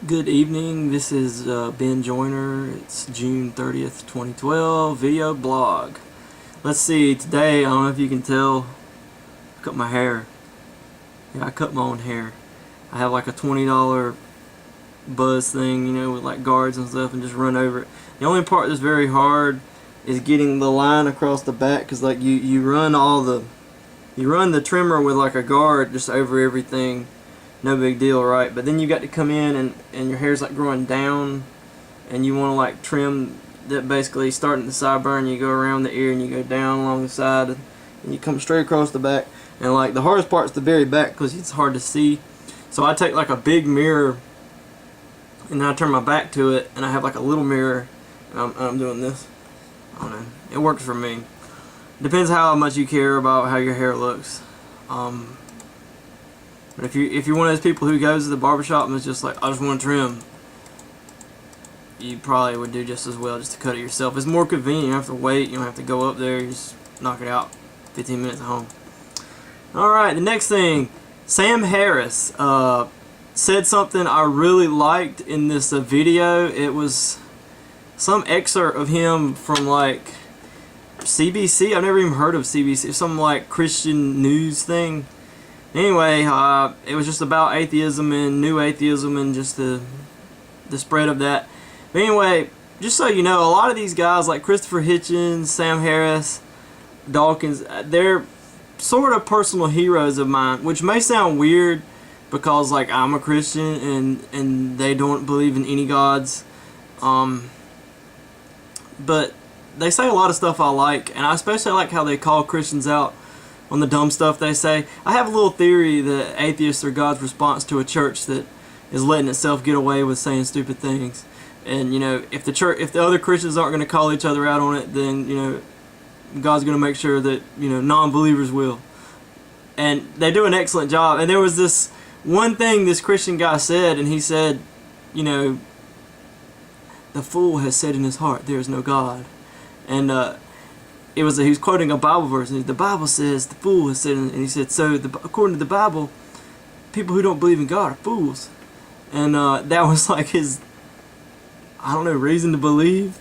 Good evening, this is Ben Joyner. It's June 30th, 2012, video blog. Let's see, today, I don't know if you can tell, I cut my hair. Yeah, I cut my own hair. I have like a $20 buzz thing, you know, with like guards and stuff, and just run over it. The only part that's very hard is getting the line across the back, because like you run the trimmer with like a guard just over everything. No big deal, right? But then you got to come in and your hair's like growing down, and you want to like trim that, basically starting at the sideburn. You go around the ear and you go down along the side, and you come straight across the back. And like the hardest part's the very back, because it's hard to see. So I take like a big mirror and then I turn my back to it, and I have like a little mirror, and I'm doing this. I don't know, it works for me. Depends how much you care about how your hair looks. But if you're one of those people who goes to the barbershop and is just like, I just want to trim, you probably would do just as well just to cut it yourself. It's more convenient. You don't have to wait. You don't have to go up there. You just knock it out 15 minutes at home. Alright, the next thing. Sam Harris said something I really liked in this video. It was some excerpt of him from like CBC. I've never even heard of CBC. Some like Christian news thing. Anyway, it was just about atheism and new atheism and just the spread of that. But anyway, just so you know, a lot of these guys like Christopher Hitchens, Sam Harris, Dawkins, they're sort of personal heroes of mine, which may sound weird because like I'm a Christian and they don't believe in any gods. But they say a lot of stuff I like, and I especially like how they call Christians out on the dumb stuff they say. I have a little theory that atheists are God's response to a church that is letting itself get away with saying stupid things. And you know, if the other Christians aren't going to call each other out on it, then you know, God's going to make sure that non-believers will. And they do an excellent job. And there was this one thing this Christian guy said, and he said, the fool has said in his heart, there is no God. And he was quoting a Bible verse, and the Bible says the fool has said, and he said, so according to the Bible, people who don't believe in God are fools. And that was like his, I don't know, reason to believe.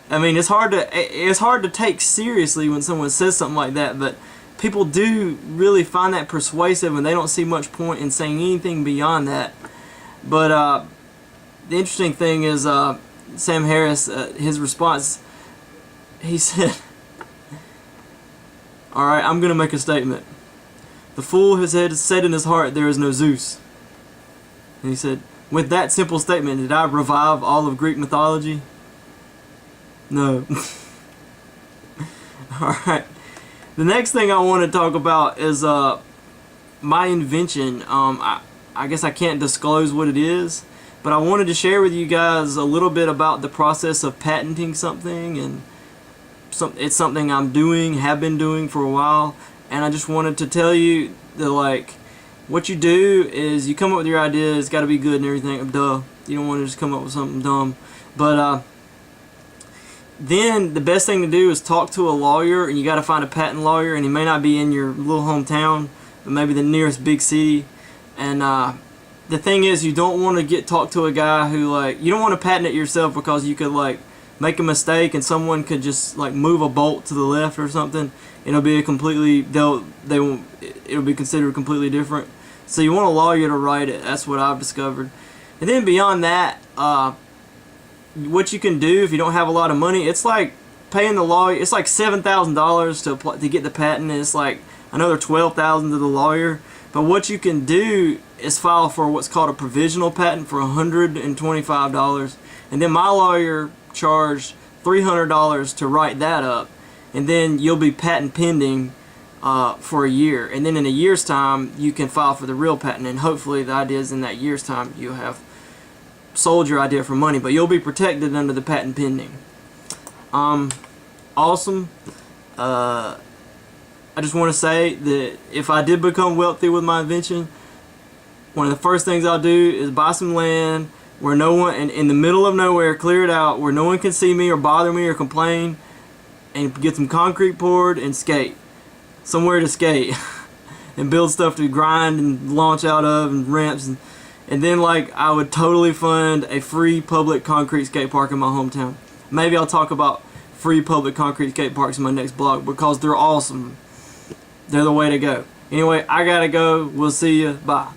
I mean, it's hard to take seriously when someone says something like that, but people do really find that persuasive, and they don't see much point in saying anything beyond that. But the interesting thing is Sam Harris, his response, he said, alright, I'm going to make a statement. The fool has said in his heart, there is no Zeus. And he said, with that simple statement, did I revive all of Greek mythology? No. Alright. The next thing I want to talk about is my invention. I guess I can't disclose what it is, but I wanted to share with you guys a little bit about the process of patenting something, and it's something I'm have been doing for a while, and I just wanted to tell you that like what you do is you come up with your idea. It's got to be good and everything. Duh, you don't want to just come up with something dumb. But then the best thing to do is talk to a lawyer, and you got to find a patent lawyer, and he may not be in your little hometown, but maybe the nearest big city. And the thing is, you don't want to talk to a guy who you don't want to patent it yourself, because you could make a mistake and someone could just move a bolt to the left or something. It'll be it'll be considered completely different. So you want a lawyer to write it. That's what I've discovered. And then beyond that, what you can do if you don't have a lot of money, it's like paying the lawyer. It's like $7,000 to get the patent, and it's like another $12,000 to the lawyer. But what you can do is file for what's called a provisional patent for $125, and then my lawyer charged $300 to write that up, and then you'll be patent pending for a year, and then in a year's time you can file for the real patent, and hopefully the idea is in that year's time you'll have sold your idea for money, but you'll be protected under the patent pending. Awesome. I just want to say that if I did become wealthy with my invention, one of the first things I'll do is buy some land where no one, in the middle of nowhere, clear it out where no one can see me or bother me or complain, and get some concrete poured and skate. Somewhere to skate. And build stuff to grind and launch out of, and ramps, And then like I would totally fund a free public concrete skate park in my hometown. Maybe I'll talk about free public concrete skate parks in my next blog because they're awesome. They're the way to go. Anyway, I gotta go. We'll see you. Bye.